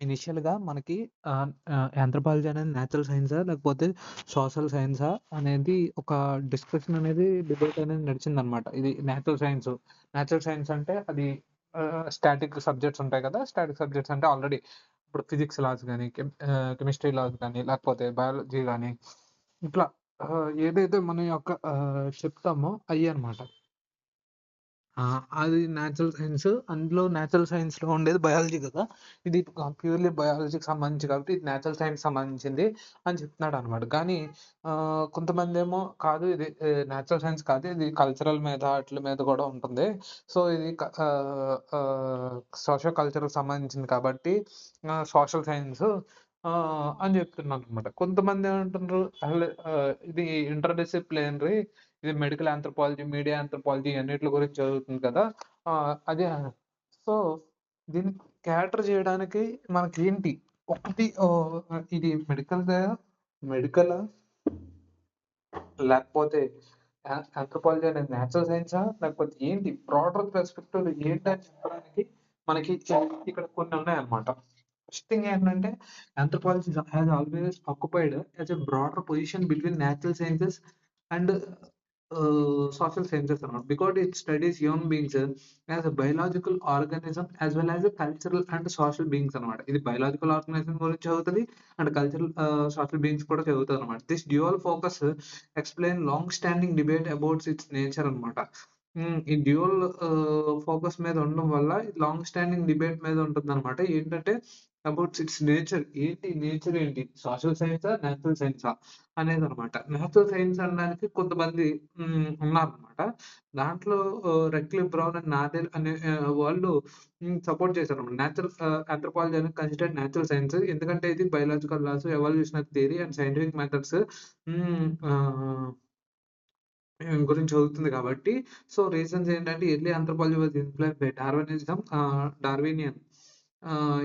ఇనిషియల్‌గా మనకి ఆంథ్రోపాలజీ అనేది నేచురల్ సైన్సా? లేకపోతే సోషల్ సైన్సా? అనేది ఒక డిస్కషన్ అనేది డిబేట్ అనేది నడిచిందనమాట. ఇది నేచురల్ సైన్స్. నేచురల్ సైన్స్ అంటే అది స్టాటిక్ సబ్జెక్ట్స్ ఉంటాయి కదా! స్టాటిక్ సబ్జెక్ట్స్ అంటే ఆల్రెడీ ఇప్పుడు ఫిజిక్స్ లాస్ గాని, కెమిస్ట్రీ లాస్ గాని, లేకపోతే బయాలజీ గాని ఇట్లా ఏదైతే మన యొక్క చెప్తామో అయ్యన్నమాట. ఆ! అది నేచురల్ సైన్స్. అందులో నేచురల్ సైన్స్‌లో ఉండేది బయాలజీ గదా! ఇది ప్యూర్‌లీ బయాలజీకి సంబంధించి కాబట్టి ఇది నేచురల్ సైన్స్‌కి సంబంధించింది అని చెప్తున్నాడనమాట. కానీ కొంతమందేమో కాదు ఇది నేచురల్ సైన్స్ కాదు. ఇది కల్చరల్ మీద ఆటిల మీద గూడా ఉంటుంది. సో, ఇది సోషియో కల్చర్‌కి సంబంధించింది కాబట్టి సోషల్ సైన్స్ అని చెప్తున్నాననమాట. కొంతమంది ఏమంటున్నారు అసలు ఇది ఇంటర్ డిసిప్లినరీ ఇది మెడికల్ ఆంథ్రోపాలజీ, మీడియా ఆంథ్రోపాలజీ అన్నిట్ల గురించి చదువుతుంది కదా! అదే సో, దీన్ని క్యాటర్ చేయడానికి మనకేంటి ఒకటి ఇది మెడికలా? లేకపోతే ఆంథ్రోపాలజీ అనేది నేచురల్ సైన్సా? లేకపోతే ఏంటి బ్రాడర్ పర్స్పెక్టివ్‌లో ఏంటని చెప్పడానికి మనకి ఇక్కడ కొన్ని ఉన్నాయన్నమాట. ఫస్ట్ థింగ్ ఏంటంటే anthropology has always occupied as a broader position between natural sciences and social sciences అన్నమాట. Because it studies human beings as a biological organism as well as a cultural and social beings అన్నమాట. ఇది biological organization గురించి చదువుతది. And cultural social beings కూడా చదువుతదన్నమాట. This dual focus explain long standing debate about its nature అన్నమాట. ఈ dual focus మీద ఉండడం వల్ల లాంగ్ స్టాండింగ్ డిబేట్ మీద ఉంటుందన్నమాట. ఏంటంటే అబౌట్ ఇట్స్ నేచర్. ఏంటి నేచర్ ఏంటి? సోషల్ సైన్సా? నేచురల్ సైన్సా? అనేదన్నమాట. నేచురల్ సైన్స్ అనడానికి కొంతమంది ఉన్నారన్నమాట. దాంట్లో రెక్లిఫ్ బ్రౌన్ అండ్ నాదెల్ అనే వాళ్ళు సపోర్ట్ చేశారన్నమాట. నేచురల్ ఆంథ్రోపాలజీ అనేది కన్సిడర్డ్ నేచురల్ సైన్స్. ఎందుకంటే ఇది biological laws, evolutionary theory and scientific methods hmm. గురించి చదువుతుంది కాబట్టి. సో, రీజన్స్ ఏంటంటే early anthropology was influenced by Darwinism Darwinian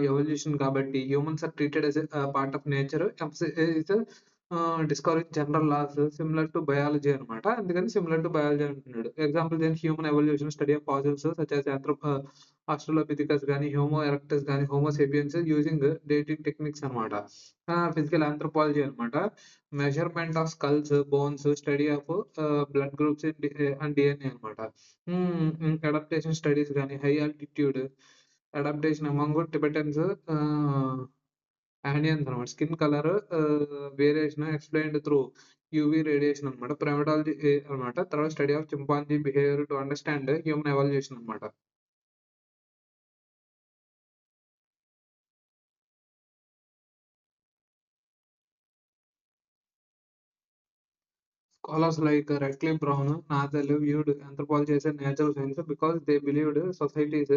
evolution కాబట్టి humans are treated as a part of nature emphasis discovering general laws similar to biology అనమాట. అందుకని similar to biology అంటున్నాడు. Example దేని human evolution study of fossils such as Australopithecus గాని, Homo erectus గాని, homo sapiens using dating techniques అనమాట. Physical anthropology అనమాట. Measurement of skulls, bones, study of blood groups and DNA అనమాట. Adaptation studies గాని, high altitude adaptation among Tibetans Andeans అనమాట. Skin colour variation explained through UV radiation అనమాట. Primatology అనమాట. తర్వాత study of chimpanzee behaviour to understand human evolution అనమాట. Scholars like Radcliffe Brown, Nathal viewed anthropology as a natural science because they believed societies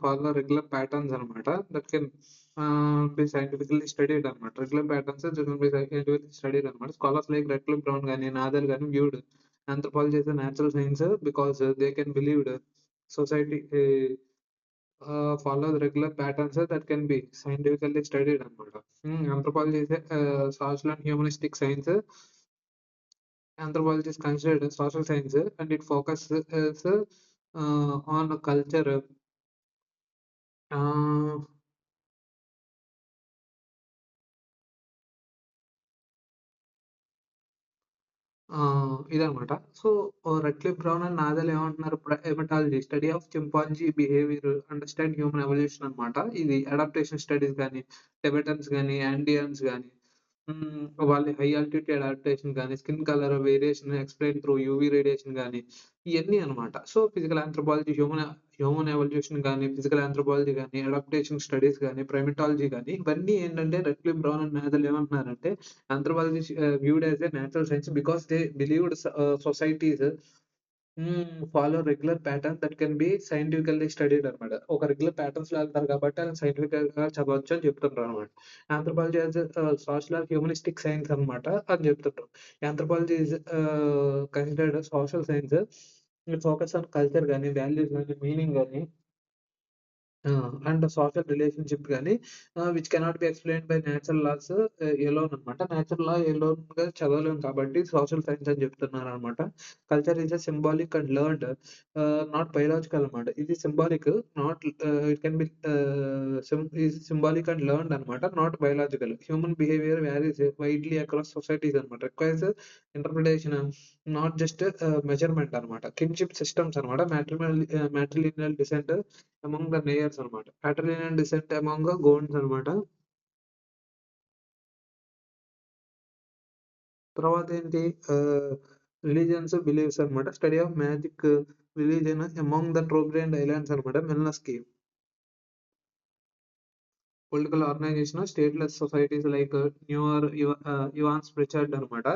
follow regular patterns అనమాట. That can be scientifically studied అనమాట. Regular patterns that can be scientifically studied అనమాట. Scholars like Radcliffe Brown గాని, Nadal గాని viewed anthropology as a natural science because they can believed society follow the regular patterns that can be scientifically studied అనమాట. Anthropology is a social and humanistic science. Anthropology is considered a social science and it focuses on culture. Uh, ఇదనమాట. So, Radcliffe Brown and Nadel ఏమంటున్నారు primatology study of chimpanzee behaviour, understand human evolution అనమాట. ఇది adaptation studies గాని, Tibetans గాని, ఆండియన్స్ గాని వాళ్ళ high altitude adaptation గాని, skin colour variation explain through UV radiation గాని, ఇయన్నీ అనమాట. So, physical anthropology human evolution గాని, ఫిజికల్ ఆంథ్రోపాలజీ గాని, అడాప్టేషన్ స్టడీస్ గాని, ప్రైమటాలజీ గాని ఇవన్నీ ఏంటంటే రెడ్‌క్లిఫ్ బ్రౌన్ అండ్ నాదెల్ ఏమంటున్నారంటే anthropology is viewed as a natural science because they believed societies follow regular patterns that can be scientifically studied అనమాట. ఒక రెగ్యులర్ ప్యాటర్న్స్ లో వెళ్తారు కాబట్టి అది సైంటిఫిక్ గా చదవచ్చు అని చెప్తుంటారు అనమాట. Anthropology as social or humanistic science అనమాట అని చెప్తుంటారు. Anthropology is considered social science. It focus on culture గానీ, వాల్యూస్ గానీ, మీనింగ్ గానీ అండ్ సోషల్ రిలేషన్‌షిప్ గాని which cannot be explained by natural laws alone అనమాట. నేచురల్ లా ఎలోన్‌గా చదవలేం కాబట్టి సోషల్ సైన్స్ అని చెప్తున్నారనమాట. Culture is a symbolic and learned not biological అనమాట. ఇది symbolic not it can be is symbolic and learned అనమాట. Not biological. Human behaviour varies widely across societies అనమాట. Requires interpretation not just measurement అనమాట. Kinship systems అనమాట. Matrilineal descent among the Nayars అనమాట. Patrilineal descent among Gonds అనమాట. తర్వాతేంటి ah, religions, beliefs అనమాట. Study of magic religion among the Trobriand Islands అనమాట. Malinowski. Political organization, stateless societies like Evans Pritchard అనమాట.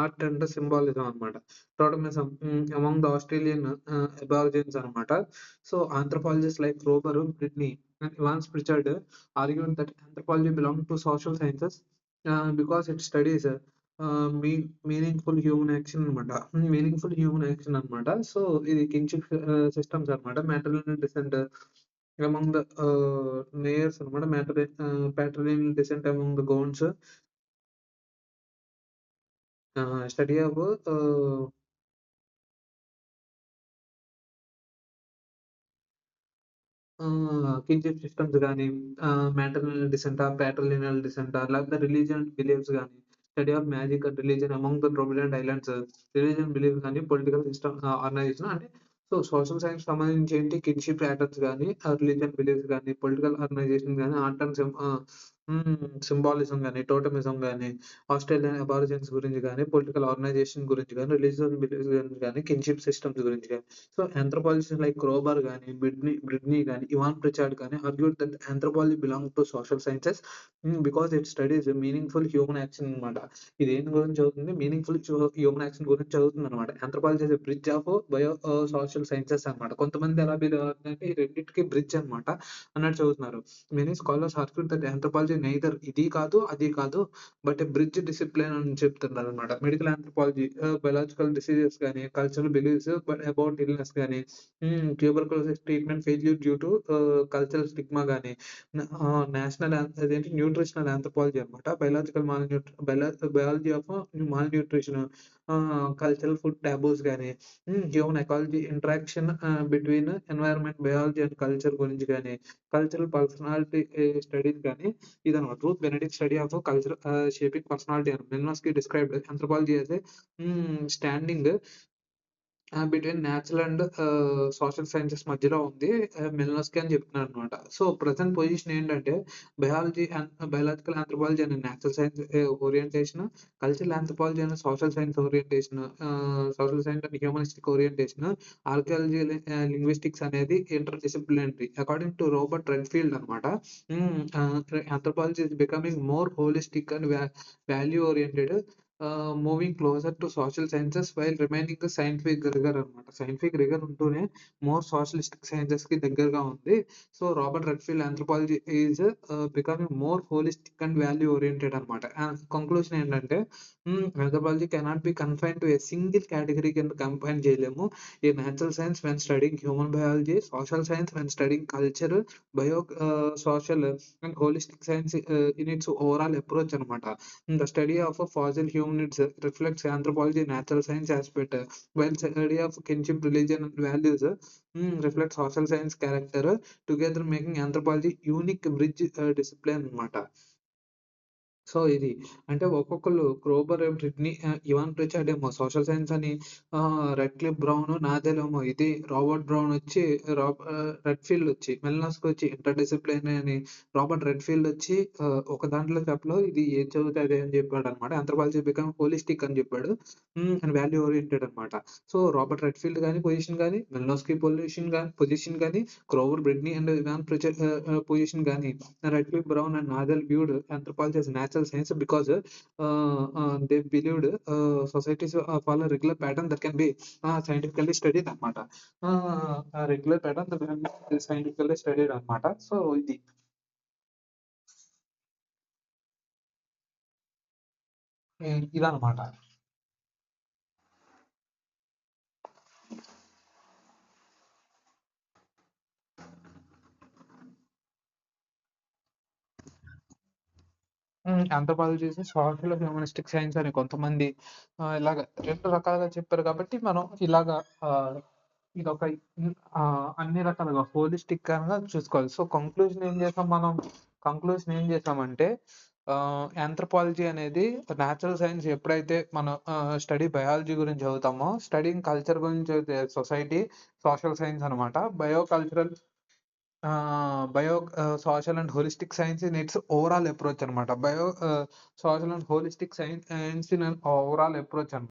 Art and symbolism అనమాట. Totemism among the Australian Aborigines అనమాట. So, anthropologist like Kroeber, Bidney and Evans Pritchard argued that anthropology belong to social sciences because it studies meaningful human action అనమాట. Meaningful human action అనమాట. So, ఇది kinship systems అనమాట. Matrilineal descent among the Nayars అనమాట. Patrilineal descent among the Gonds. Study of ah, kinship systems గాని, matrilineal డిసెంటా, patrilineal డిసెంటా లేకపోతే religion beliefs గాని, study of magic and religion among the Trobriand Islands, religion beliefs గాని, political system organization అంటే so, social science సంబంధించి ఏంటి కిన్‌షిప్ ప్యాటర్న్స్ గాని, రిలీజియన్ బిలీఫ్స్ గాని, పొలిటికల్ ఆర్గనైజేషన్ గాని, ఆర్ట్ అండ్ సింబాలిజం గాని, టోటమిజం గాని, ఆస్ట్రేలియన్ అబారిజిన్స్ గురించి గాని, పొలిటికల్ ఆర్గనైజేషన్ గురించి గాని, రిలీజియన్ బిలీఫ్స్ గురించి గాని, కిన్‌షిప్ సిస్టమ్స్ గురించి గాని. సో, ఆంథ్రోపాలజిస్ట్ లైక్ క్రోబర్ గాని, బ్రిడ్నీ గాని, ఇవాన్ ప్రిచార్డ్ గాని argued that anthropology belong to social sciences because it studies meaningful human action అన్నమాట. ఇది దేని గురించి చదువుతుంది? మీనింగ్‌ఫుల్ హ్యూమన్ యాక్షన్ గురించి చదువుతుందన్నమాట. Anthropology is a bridge of social sciences అన్నమాట. కొంతమంది ఎలా బిలీవ్ అవుతున్నారంటే ఈ రెండిటికి బ్రిడ్జ్ అన్నమాట అన్నట్టు చదువుతున్నారు. Many scholars argue that anthropology neither ఇది కాదు, అది కాదు బట్ ఎ బ్రిడ్జ్ డిసిప్లిన్ అని చెప్తున్నారన్నమాట. మెడికల్ ఆంథ్రోపాలజీ బయోలాజికల్ డిసీజెస్ గాని, కల్చరల్ బిలీఫ్స్ అబౌట్ ఇల్‌నెస్ గాని, tuberculosis treatment failure due to cultural stigma గాని, అదేంటి న్యూట్రిషనల్ ఆంథ్రోపాలజీ అన్నమాట. Biology of malnutrition, cultural food taboos గాని, human ecology interaction between environment, biology and culture గురించి గాని, cultural personality studies గాని ఇదన్నమాట. Ruth Benedict study of culture shaping personality అని Malinowski described anthropology as a standing between natural and social sciences మధ్యలో ఉంది. Malinowski అని చెప్తున్నాడనమాట. సో, ప్రెజెంట్ పొజిషన్ ఏంటంటే బయాలజికల్ ఆంథ్రోపాలజీ అనే natural science orientation, cultural anthropology అనే social science orientation, social science and humanistic orientation, archaeology linguistics అనేది interdisciplinary according to Robert Redfield అనమాట. Anthropology is becoming more holistic and value oriented moving closer to social sciences while remaining scientific rigour అనమాట. Scientific rigour ఉంటూనే more socialistic సైన్సెస్‌కి దగ్గరగా ఉంది. So, Robert Redfield anthropology is becoming more holistic and value oriented అనమాట. Conclusion ఏంటంటే anthropology cannot be confined to a single category కింద కంఫైన్ చేయలేము. ఏ natural science when studying human biology, social science when studying culture, social and holistic science in its overall approach అనమాట. The study of fossil humanids reflects anthropology natural science aspect, while study of kinship, religion, and values reflects social science character, together making anthropology unique bridge discipline అన్నమాట. So, ఇది అంటే ఒక్కొక్కళ్ళు క్రోబర్, Britney, Ivan Pritchard ఏమో social science అని, రెడ్‌క్లిఫ్ brown, నాదెల్ ఏమో ఇది, Robert brown వచ్చి Redfield వచ్చి, మెల్నస్కీ వచ్చి ఇంటర్ డిసిప్లినరీ అని, రాబర్ట్ రెడ్‌ఫీల్డ్ వచ్చి ఒక దాంట్లో చెప్పలో ఇది ఏది చదివితే అదే అని చెప్పాడన్నమాట. ఆంథ్రోపాలజీ బికమ్ హోలిస్టిక్ అని చెప్పాడు. అండ్ వాల్యూ ఓరియెంటెడ్ అన్నమాట. సో, రాబర్ట్ రెడ్‌ఫీల్డ్ గాని పొజిషన్ గాని, మెల్నస్కీ పొజిషన్ గాని, Kroeber, Bidney and Evans Pritchard position గాని, Radcliffe Brown and Nadal viewed anthropology as natural science because they believed societies follow regular pattern that can be scientifically studied అన్నమాట. Regular pattern that can be scientifically studied అన్నమాట. So, ఇది ఇదన్నమాట. ఆంథ్రోపాలజీస్, social humanistic science అని కొంతమంది ఇలాగ 2 రకాలుగా చెప్పారు కాబట్టి మనం ఇలాగ ఆహ్, ఇదొక అన్ని రకాలుగా హోలిస్టిక్‌గా చూసుకోవాలి. సో, కంక్లూజన్ ఏం చేసామంటే ఆంథ్రోపాలజీ అనేది నేచురల్ సైన్స్ ఎప్పుడైతే మనం స్టడీ బయాలజీ గురించి చదువుతామో, స్టడీయింగ్ కల్చర్ గురించి చదివితే సొసైటీ, సోషల్ సైన్స్ అనమాట. Social and holistic science in its overall approach అనమాట. Social and holistic science in overall approach అనమాట.